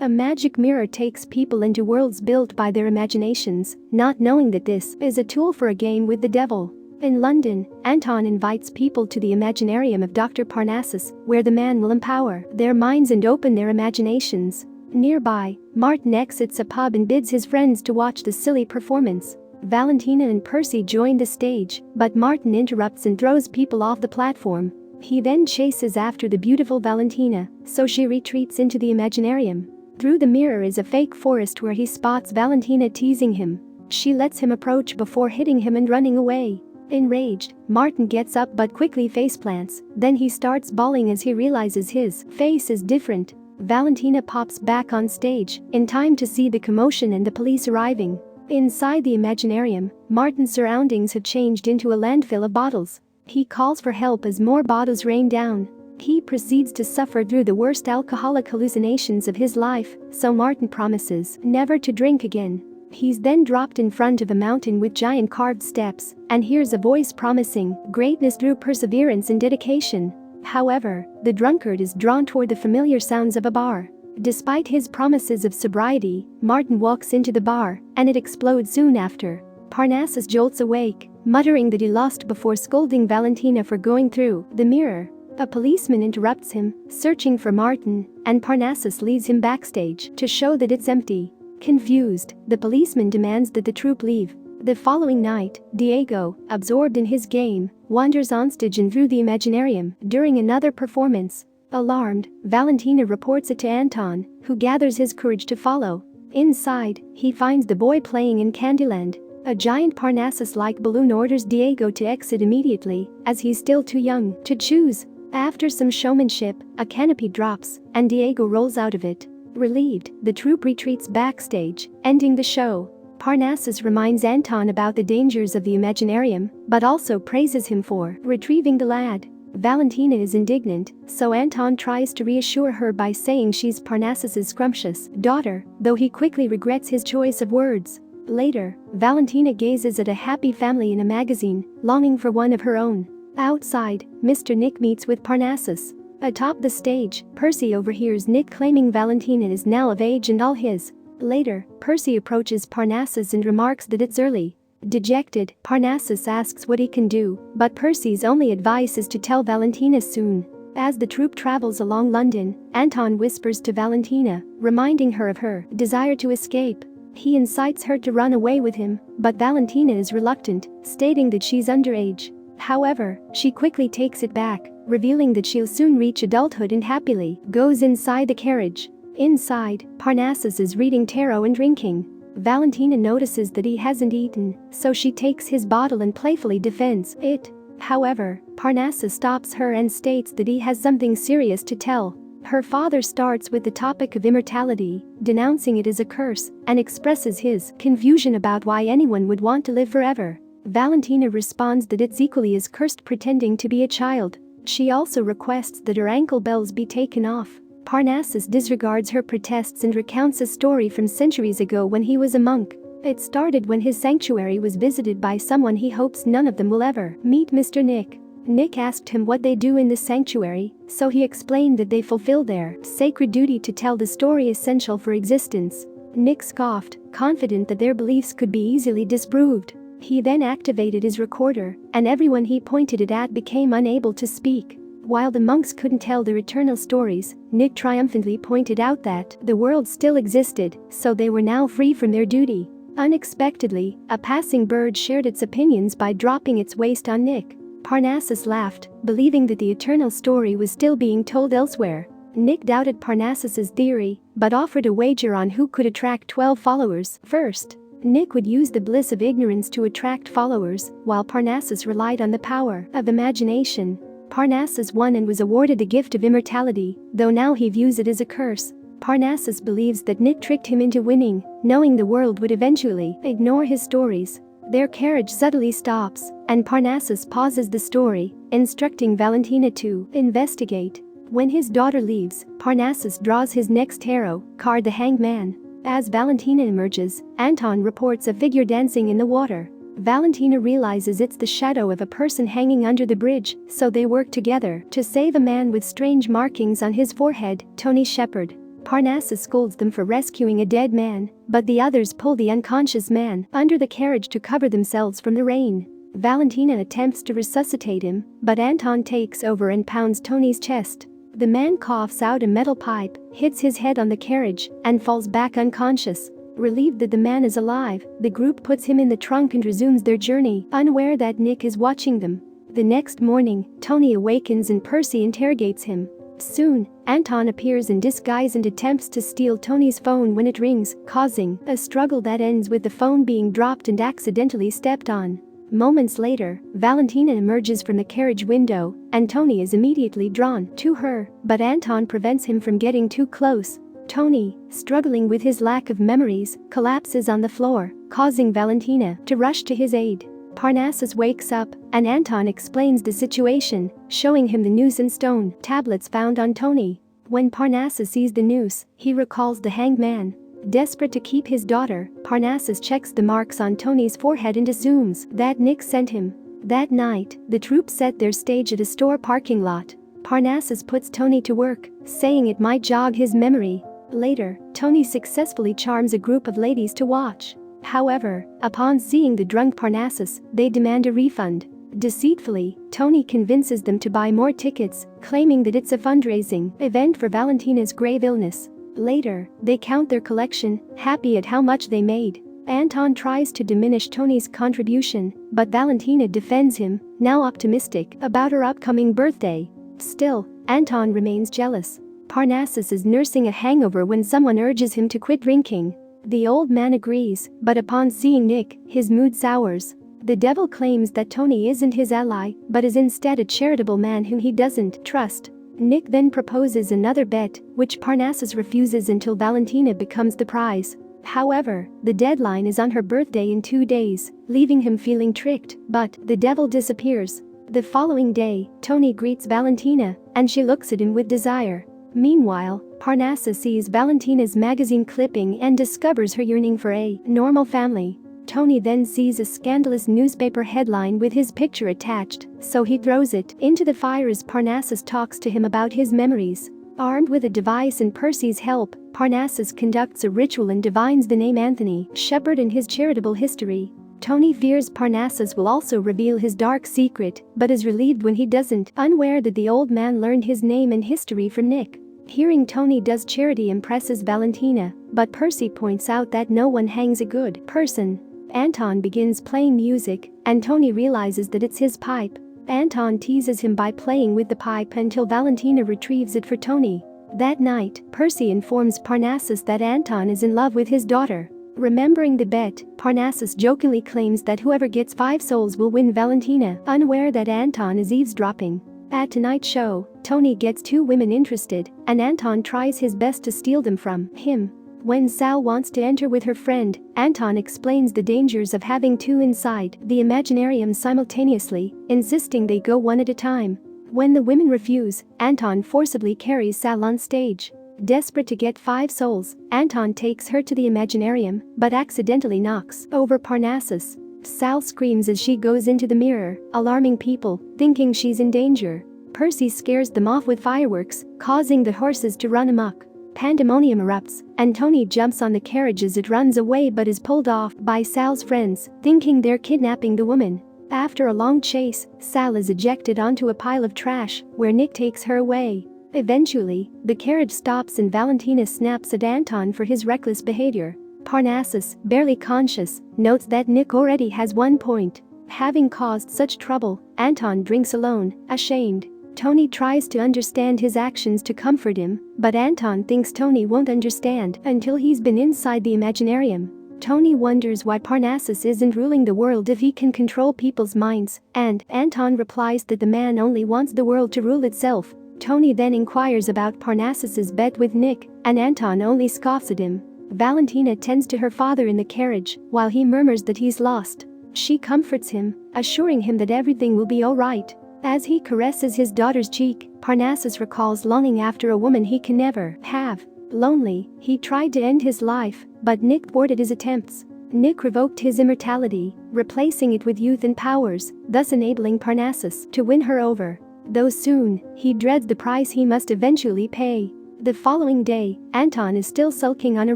A magic mirror takes people into worlds built by their imaginations, not knowing that this is a tool for a game with the devil. In London, Anton invites people to the Imaginarium of Dr. Parnassus, where the man will empower their minds and open their imaginations. Nearby, Martin exits a pub and bids his friends to watch the silly performance. Valentina and Percy join the stage, but Martin interrupts and throws people off the platform. He then chases after the beautiful Valentina, so she retreats into the Imaginarium. Through the mirror is a fake forest where he spots Valentina teasing him. She lets him approach before hitting him and running away. Enraged, Martin gets up but quickly faceplants, then he starts bawling as he realizes his face is different. Valentina pops back on stage, in time to see the commotion and the police arriving. Inside the Imaginarium, Martin's surroundings have changed into a landfill of bottles. He calls for help as more bottles rain down. He proceeds to suffer through the worst alcoholic hallucinations of his life, so Martin promises never to drink again. He's then dropped in front of a mountain with giant carved steps and hears a voice promising greatness through perseverance and dedication. However, the drunkard is drawn toward the familiar sounds of a bar. Despite his promises of sobriety, Martin walks into the bar, and it explodes soon after. Parnassus jolts awake, muttering that he lost before scolding Valentina for going through the mirror. A policeman interrupts him, searching for Martin, and Parnassus leads him backstage to show that it's empty. Confused, the policeman demands that the troupe leave. The following night, Diego, absorbed in his game, wanders on stage and through the Imaginarium during another performance. Alarmed, Valentina reports it to Anton, who gathers his courage to follow. Inside, he finds the boy playing in Candyland. A giant Parnassus-like balloon orders Diego to exit immediately, as he's still too young to choose. After some showmanship, a canopy drops, and Diego rolls out of it. Relieved, the troupe retreats backstage, ending the show. Parnassus reminds Anton about the dangers of the Imaginarium, but also praises him for retrieving the lad. Valentina is indignant, so Anton tries to reassure her by saying she's Parnassus's scrumptious daughter, though he quickly regrets his choice of words. Later, Valentina gazes at a happy family in a magazine, longing for one of her own. Outside, Mr. Nick meets with Parnassus. Atop the stage, Percy overhears Nick claiming Valentina is now of age and all his. Later, Percy approaches Parnassus and remarks that it's early. Dejected, Parnassus asks what he can do, but Percy's only advice is to tell Valentina soon. As the troupe travels along London, Anton whispers to Valentina, reminding her of her desire to escape. He incites her to run away with him, but Valentina is reluctant, stating that she's underage. However, she quickly takes it back, revealing that she'll soon reach adulthood and happily goes inside the carriage. Inside, Parnassus is reading tarot and drinking. Valentina notices that he hasn't eaten, so she takes his bottle and playfully defends it. However, Parnassus stops her and states that he has something serious to tell. Her father starts with the topic of immortality, denouncing it as a curse, and expresses his confusion about why anyone would want to live forever. Valentina responds that it's equally as cursed pretending to be a child. She also requests that her ankle bells be taken off. Parnassus disregards her protests and recounts a story from centuries ago when he was a monk. It started when his sanctuary was visited by someone he hopes none of them will ever meet, Mr. Nick. Nick asked him what they do in the sanctuary, so he explained that they fulfill their sacred duty to tell the story essential for existence. Nick scoffed, confident that their beliefs could be easily disproved. He then activated his recorder, and everyone he pointed it at became unable to speak. While the monks couldn't tell their eternal stories, Nick triumphantly pointed out that the world still existed, so they were now free from their duty. Unexpectedly, a passing bird shared its opinions by dropping its waste on Nick. Parnassus laughed, believing that the eternal story was still being told elsewhere. Nick doubted Parnassus's theory, but offered a wager on who could attract 12 followers first. Nick would use the bliss of ignorance to attract followers, while Parnassus relied on the power of imagination. Parnassus won and was awarded the gift of immortality, though now he views it as a curse. Parnassus believes that Nick tricked him into winning, knowing the world would eventually ignore his stories. Their carriage suddenly stops, and Parnassus pauses the story, instructing Valentina to investigate. When his daughter leaves, Parnassus draws his next tarot card, the Hanged Man. As Valentina emerges, Anton reports a figure dancing in the water. Valentina realizes it's the shadow of a person hanging under the bridge, so they work together to save a man with strange markings on his forehead, Tony Shepard. Parnassus scolds them for rescuing a dead man, but the others pull the unconscious man under the carriage to cover themselves from the rain. Valentina attempts to resuscitate him, but Anton takes over and pounds Tony's chest. The man coughs out a metal pipe, hits his head on the carriage, and falls back unconscious. Relieved that the man is alive, the group puts him in the trunk and resumes their journey, unaware that Nick is watching them. The next morning, Tony awakens and Percy interrogates him. Soon, Anton appears in disguise and attempts to steal Tony's phone when it rings, causing a struggle that ends with the phone being dropped and accidentally stepped on. Moments later, Valentina emerges from the carriage window, and Tony is immediately drawn to her, but Anton prevents him from getting too close. Tony, struggling with his lack of memories, collapses on the floor, causing Valentina to rush to his aid. Parnassus wakes up, and Anton explains the situation, showing him the noose and stone tablets found on Tony. When Parnassus sees the noose, he recalls the hanged man. Desperate to keep his daughter, Parnassus checks the marks on Tony's forehead and assumes that Nick sent him. That night, the troupe set their stage at a store parking lot. Parnassus puts Tony to work, saying it might jog his memory. Later, Tony successfully charms a group of ladies to watch. However, upon seeing the drunk Parnassus, they demand a refund. Deceitfully, Tony convinces them to buy more tickets, claiming that it's a fundraising event for Valentina's grave illness. Later, they count their collection, happy at how much they made. Anton tries to diminish Tony's contribution, but Valentina defends him, now optimistic about her upcoming birthday. Still, Anton remains jealous. Parnassus is nursing a hangover when someone urges him to quit drinking. The old man agrees, but upon seeing Nick, his mood sours. The devil claims that Tony isn't his ally, but is instead a charitable man whom he doesn't trust. Nick then proposes another bet, which Parnassus refuses until Valentina becomes the prize. However, the deadline is on her birthday in 2 days, leaving him feeling tricked, but the devil disappears. The following day, Tony greets Valentina, and she looks at him with desire. Meanwhile, Parnassus sees Valentina's magazine clipping and discovers her yearning for a normal family. Tony then sees a scandalous newspaper headline with his picture attached, so he throws it into the fire as Parnassus talks to him about his memories. Armed with a device and Percy's help, Parnassus conducts a ritual and divines the name Anthony Shepard in his charitable history. Tony fears Parnassus will also reveal his dark secret, but is relieved when he doesn't, unaware that the old man learned his name and history from Nick. Hearing Tony does charity impresses Valentina, but Percy points out that no one hangs a good person. Anton begins playing music, and Tony realizes that it's his pipe. Anton teases him by playing with the pipe until Valentina retrieves it for Tony. That night, Percy informs Parnassus that Anton is in love with his daughter. Remembering the bet, Parnassus jokingly claims that whoever gets 5 souls will win Valentina, unaware that Anton is eavesdropping. At tonight's show, Tony gets 2 women interested, and Anton tries his best to steal them from him. When Sal wants to enter with her friend, Anton explains the dangers of having 2 inside the Imaginarium simultaneously, insisting they go one at a time. When the women refuse, Anton forcibly carries Sal on stage. Desperate to get 5 souls, Anton takes her to the Imaginarium, but accidentally knocks over Parnassus. Sal screams as she goes into the mirror, alarming people, thinking she's in danger. Percy scares them off with fireworks, causing the horses to run amok. Pandemonium erupts, and Tony jumps on the carriage as it runs away but is pulled off by Sal's friends, thinking they're kidnapping the woman. After a long chase, Sal is ejected onto a pile of trash, where Nick takes her away. Eventually, the carriage stops and Valentina snaps at Anton for his reckless behavior. Parnassus, barely conscious, notes that Nick already has 1 point. Having caused such trouble, Anton drinks alone, ashamed. Tony tries to understand his actions to comfort him, but Anton thinks Tony won't understand until he's been inside the Imaginarium. Tony wonders why Parnassus isn't ruling the world if he can control people's minds, and Anton replies that the man only wants the world to rule itself. Tony then inquires about Parnassus's bet with Nick, and Anton only scoffs at him. Valentina tends to her father in the carriage, while he murmurs that he's lost. She comforts him, assuring him that everything will be alright. As he caresses his daughter's cheek, Parnassus recalls longing after a woman he can never have. Lonely, he tried to end his life, but Nick thwarted his attempts. Nick revoked his immortality, replacing it with youth and powers, thus enabling Parnassus to win her over. Though soon, he dreads the price he must eventually pay. The following day, Anton is still sulking on a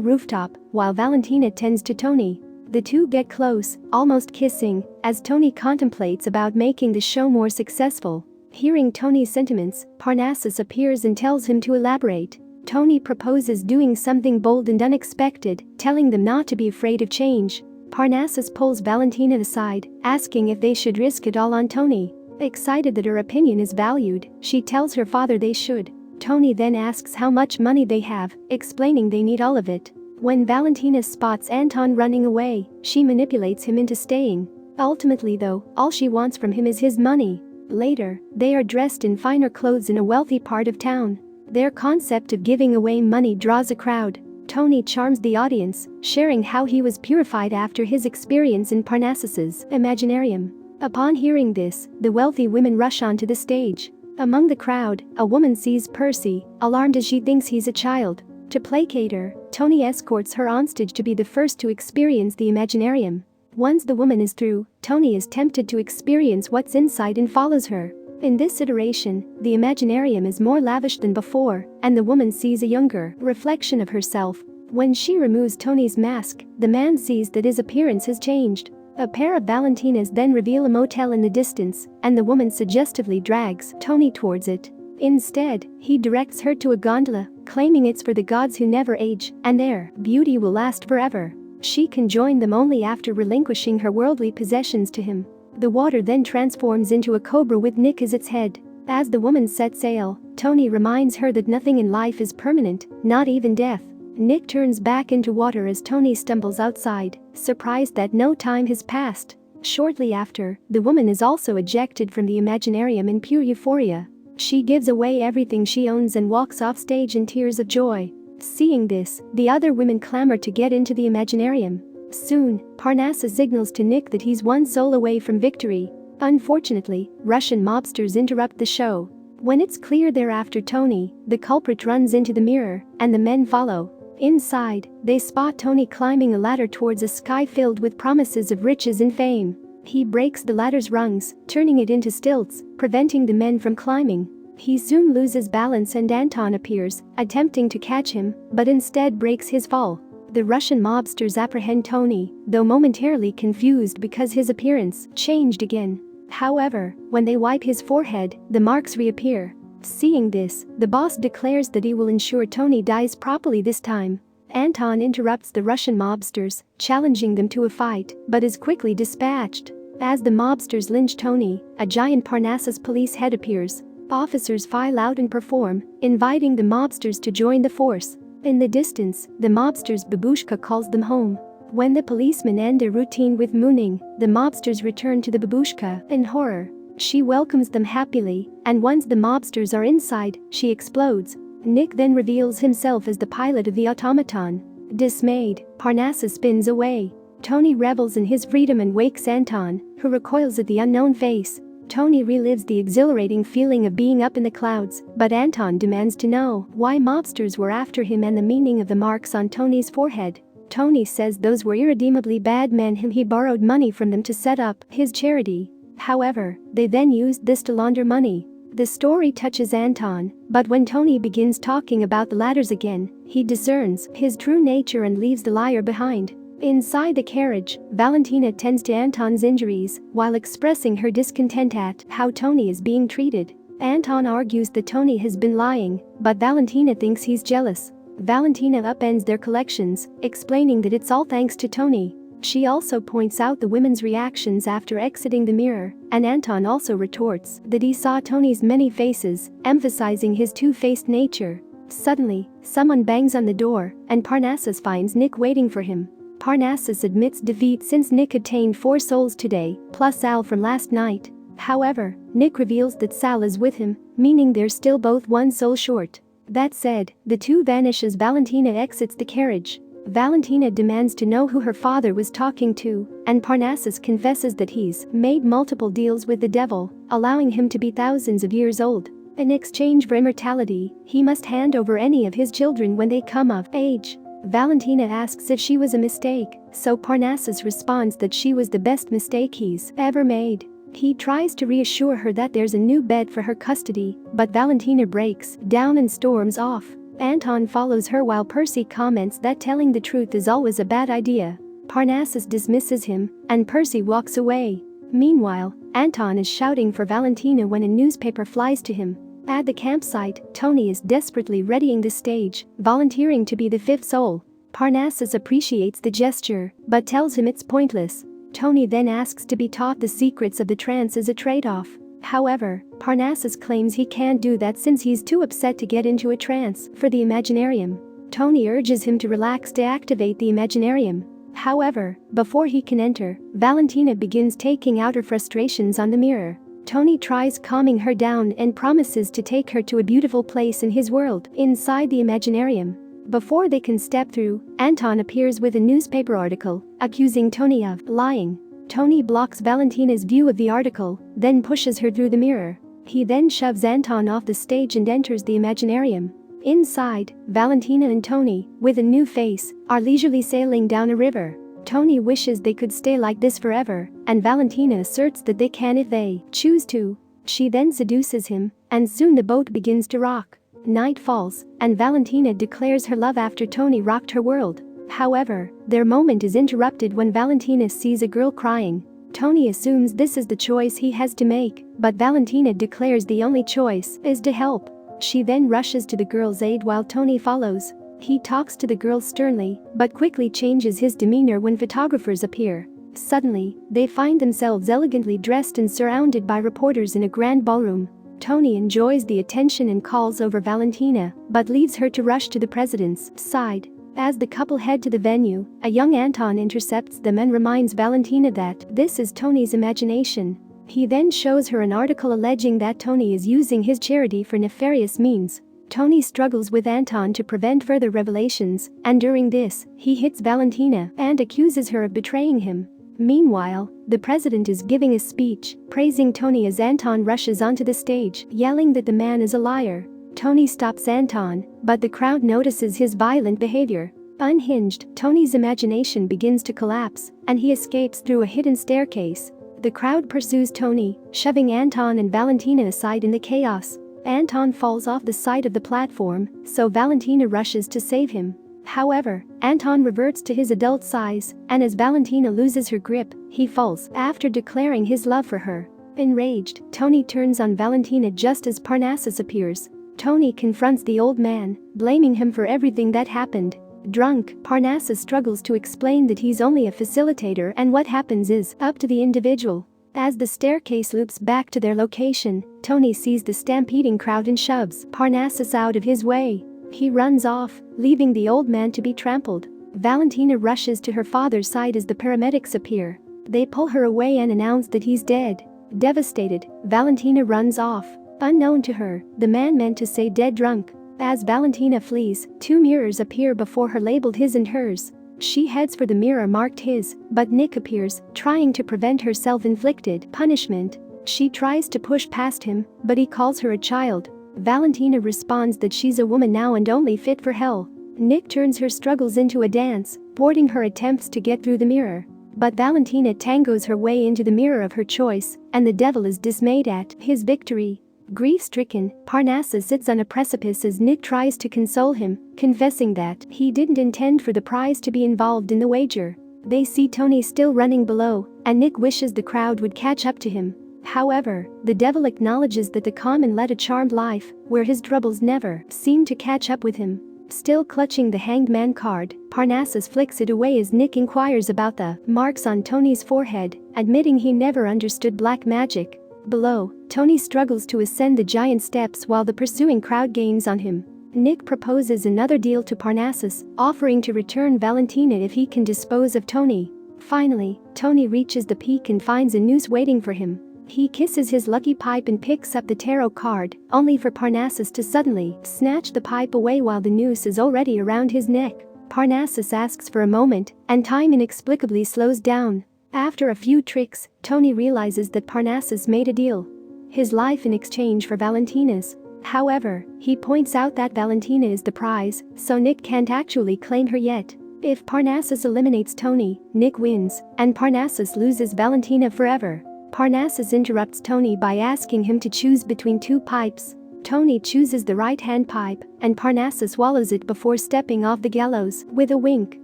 rooftop while Valentina tends to Tony. The two get close, almost kissing, as Tony contemplates about making the show more successful. Hearing Tony's sentiments, Parnassus appears and tells him to elaborate. Tony proposes doing something bold and unexpected, telling them not to be afraid of change. Parnassus pulls Valentina aside, asking if they should risk it all on Tony. Excited that her opinion is valued, she tells her father they should. Tony then asks how much money they have, explaining they need all of it. When Valentina spots Anton running away, she manipulates him into staying. Ultimately though, all she wants from him is his money. Later, they are dressed in finer clothes in a wealthy part of town. Their concept of giving away money draws a crowd. Tony charms the audience, sharing how he was purified after his experience in Parnassus's Imaginarium. Upon hearing this, the wealthy women rush onto the stage. Among the crowd, a woman sees Percy, alarmed as she thinks he's a child. To placate her, Tony escorts her onstage to be the first to experience the Imaginarium. Once the woman is through, Tony is tempted to experience what's inside and follows her. In this iteration, the Imaginarium is more lavish than before, and the woman sees a younger reflection of herself. When she removes Tony's mask, the man sees that his appearance has changed. A pair of Valentinas then reveal a motel in the distance, and the woman suggestively drags Tony towards it. Instead, he directs her to a gondola, claiming it's for the gods who never age, and their beauty will last forever. She can join them only after relinquishing her worldly possessions to him. The water then transforms into a cobra with Nick as its head. As the woman sets sail, Tony reminds her that nothing in life is permanent, not even death. Nick turns back into water as Tony stumbles outside, surprised that no time has passed. Shortly after, the woman is also ejected from the Imaginarium in pure euphoria. She gives away everything she owns and walks off stage in tears of joy. Seeing this, the other women clamor to get into the Imaginarium. Soon, Parnassus signals to Nick that he's one soul away from victory. Unfortunately, Russian mobsters interrupt the show. When it's clear they're after Tony, the culprit runs into the mirror, and the men follow. Inside, they spot Tony climbing a ladder towards a sky filled with promises of riches and fame. He breaks the ladder's rungs, turning it into stilts, preventing the men from climbing. He soon loses balance and Anton appears, attempting to catch him, but instead breaks his fall. The Russian mobsters apprehend Tony, though momentarily confused because his appearance changed again. However, when they wipe his forehead, the marks reappear. Seeing this, the boss declares that he will ensure Tony dies properly this time. Anton interrupts the Russian mobsters, challenging them to a fight, but is quickly dispatched. As the mobsters lynch Tony, a giant Parnassus police head appears. Officers file out and perform, inviting the mobsters to join the force. In the distance, the mobsters' babushka calls them home. When the policemen end their routine with mooning, the mobsters return to the babushka in horror. She welcomes them happily, and once the mobsters are inside, she explodes. Nick then reveals himself as the pilot of the automaton. Dismayed, Parnassus spins away. Tony revels in his freedom and wakes Anton, who recoils at the unknown face. Tony relives the exhilarating feeling of being up in the clouds, but Anton demands to know why mobsters were after him and the meaning of the marks on Tony's forehead. Tony says those were irredeemably bad men whom he borrowed money from them to set up his charity. However, they then used this to launder money. The story touches Anton, but when Tony begins talking about the ladders again, he discerns his true nature and leaves the liar behind. Inside the carriage, Valentina tends to Anton's injuries while expressing her discontent at how Tony is being treated. Anton argues that Tony has been lying, but Valentina thinks he's jealous. Valentina upends their collections, explaining that it's all thanks to Tony. She also points out the women's reactions after exiting the mirror, and Anton also retorts that he saw Tony's many faces, emphasizing his two-faced nature. Suddenly, someone bangs on the door, and Parnassus finds Nick waiting for him. Parnassus admits defeat since Nick obtained 4 souls today, plus Sal from last night. However, Nick reveals that Sal is with him, meaning they're still both 1 soul short. That said, the two vanish as Valentina exits the carriage. Valentina demands to know who her father was talking to, and Parnassus confesses that he's made multiple deals with the devil, allowing him to be thousands of years old. In exchange for immortality, he must hand over any of his children when they come of age. Valentina asks if she was a mistake, so Parnassus responds that she was the best mistake he's ever made. He tries to reassure her that there's a new bed for her custody, but Valentina breaks down and storms off. Anton follows her while Percy comments that telling the truth is always a bad idea. Parnassus dismisses him, and Percy walks away. Meanwhile, Anton is shouting for Valentina when a newspaper flies to him. At the campsite, Tony is desperately readying the stage, volunteering to be the fifth soul. Parnassus appreciates the gesture, but tells him it's pointless. Tony then asks to be taught the secrets of the trance as a trade-off. However, Parnassus claims he can't do that since he's too upset to get into a trance for the Imaginarium. Tony urges him to relax to activate the Imaginarium. However, before he can enter, Valentina begins taking out her frustrations on the mirror. Tony tries calming her down and promises to take her to a beautiful place in his world, inside the Imaginarium. Before they can step through, Anton appears with a newspaper article, accusing Tony of lying. Tony blocks Valentina's view of the article, then pushes her through the mirror. He then shoves Anton off the stage and enters the Imaginarium. Inside, Valentina and Tony, with a new face, are leisurely sailing down a river. Tony wishes they could stay like this forever, and Valentina asserts that they can if they choose to. She then seduces him, and soon the boat begins to rock. Night falls, and Valentina declares her love after Tony rocked her world. However, their moment is interrupted when Valentina sees a girl crying. Tony assumes this is the choice he has to make, but Valentina declares the only choice is to help. She then rushes to the girl's aid while Tony follows. He talks to the girl sternly, but quickly changes his demeanor when photographers appear. Suddenly, they find themselves elegantly dressed and surrounded by reporters in a grand ballroom. Tony enjoys the attention and calls over Valentina, but leaves her to rush to the president's side. As the couple head to the venue, a young Anton intercepts them and reminds Valentina that this is Tony's imagination. He then shows her an article alleging that Tony is using his charity for nefarious means. Tony struggles with Anton to prevent further revelations, and during this, he hits Valentina and accuses her of betraying him. Meanwhile, the president is giving a speech, praising Tony as Anton rushes onto the stage, yelling that the man is a liar. Tony stops Anton, but the crowd notices his violent behavior. Unhinged, Tony's imagination begins to collapse, and he escapes through a hidden staircase. The crowd pursues Tony, shoving Anton and Valentina aside in the chaos. Anton falls off the side of the platform, so Valentina rushes to save him. However, Anton reverts to his adult size, and as Valentina loses her grip, he falls after declaring his love for her. Enraged, Tony turns on Valentina just as Parnassus appears. Tony confronts the old man, blaming him for everything that happened. Drunk, Parnassus struggles to explain that he's only a facilitator and what happens is up to the individual. As the staircase loops back to their location, Tony sees the stampeding crowd and shoves Parnassus out of his way. He runs off, leaving the old man to be trampled. Valentina rushes to her father's side as the paramedics appear. They pull her away and announce that he's dead. Devastated, Valentina runs off. Unknown to her, the man meant to say dead drunk. As Valentina flees, two mirrors appear before her labeled his and hers. She heads for the mirror marked his, but Nick appears, trying to prevent her self-inflicted punishment. She tries to push past him, but he calls her a child. Valentina responds that she's a woman now and only fit for hell. Nick turns her struggles into a dance, thwarting her attempts to get through the mirror. But Valentina tangos her way into the mirror of her choice, and the devil is dismayed at his victory. Grief-stricken, Parnassus sits on a precipice as Nick tries to console him, confessing that he didn't intend for the prize to be involved in the wager. They see Tony still running below, and Nick wishes the crowd would catch up to him. However, the devil acknowledges that the common led a charmed life, where his troubles never seem to catch up with him. Still clutching the hanged man card, Parnassus flicks it away as Nick inquires about the marks on Tony's forehead, admitting he never understood black magic. Below, Tony struggles to ascend the giant steps while the pursuing crowd gains on him. Nick proposes another deal to Parnassus, offering to return Valentina if he can dispose of Tony. Finally, Tony reaches the peak and finds a noose waiting for him. He kisses his lucky pipe and picks up the tarot card, only for Parnassus to suddenly snatch the pipe away while the noose is already around his neck. Parnassus asks for a moment, and time inexplicably slows down. After a few tricks, Tony realizes that Parnassus made a deal. His life in exchange for Valentina's. However, he points out that Valentina is the prize, so Nick can't actually claim her yet. If Parnassus eliminates Tony, Nick wins, and Parnassus loses Valentina forever. Parnassus interrupts Tony by asking him to choose between two pipes. Tony chooses the right-hand pipe, and Parnassus swallows it before stepping off the gallows. With a wink,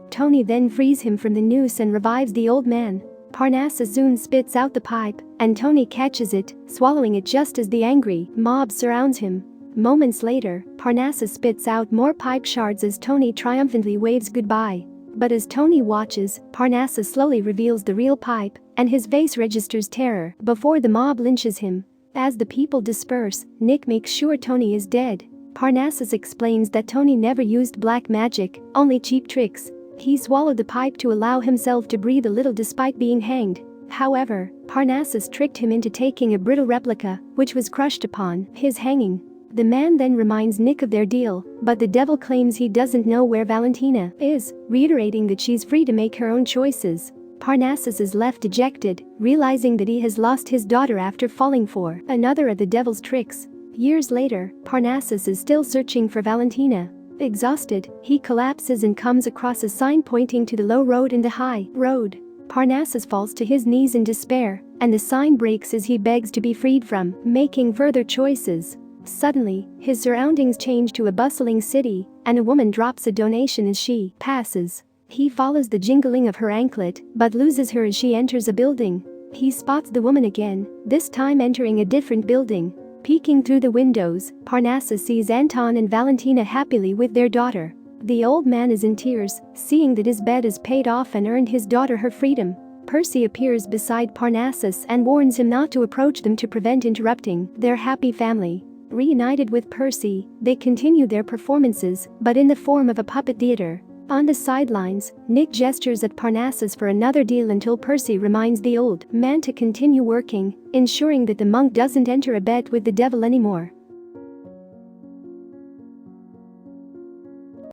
Tony then frees him from the noose and revives the old man. Parnassus soon spits out the pipe, and Tony catches it, swallowing it just as the angry mob surrounds him. Moments later, Parnassus spits out more pipe shards as Tony triumphantly waves goodbye. But as Tony watches, Parnassus slowly reveals the real pipe, and his face registers terror before the mob lynches him. As the people disperse, Nick makes sure Tony is dead. Parnassus explains that Tony never used black magic, only cheap tricks. He swallowed the pipe to allow himself to breathe a little despite being hanged. However, Parnassus tricked him into taking a brittle replica, which was crushed upon his hanging. The man then reminds Nick of their deal, but the devil claims he doesn't know where Valentina is, reiterating that she's free to make her own choices. Parnassus is left dejected, realizing that he has lost his daughter after falling for another of the devil's tricks. Years later, Parnassus is still searching for Valentina. Exhausted, he collapses and comes across a sign pointing to the low road and the high road. Parnassus falls to his knees in despair, and the sign breaks as he begs to be freed from making further choices. Suddenly, his surroundings change to a bustling city, and a woman drops a donation as she passes. He follows the jingling of her anklet, but loses her as she enters a building. He spots the woman again, this time entering a different building. Peeking through the windows, Parnassus sees Anton and Valentina happily with their daughter. The old man is in tears, seeing that his bet is paid off and earned his daughter her freedom. Percy appears beside Parnassus and warns him not to approach them to prevent interrupting their happy family. Reunited with Percy, they continue their performances, but in the form of a puppet theater. On the sidelines, Nick gestures at Parnassus for another deal until Percy reminds the old man to continue working, ensuring that the monk doesn't enter a bet with the devil anymore.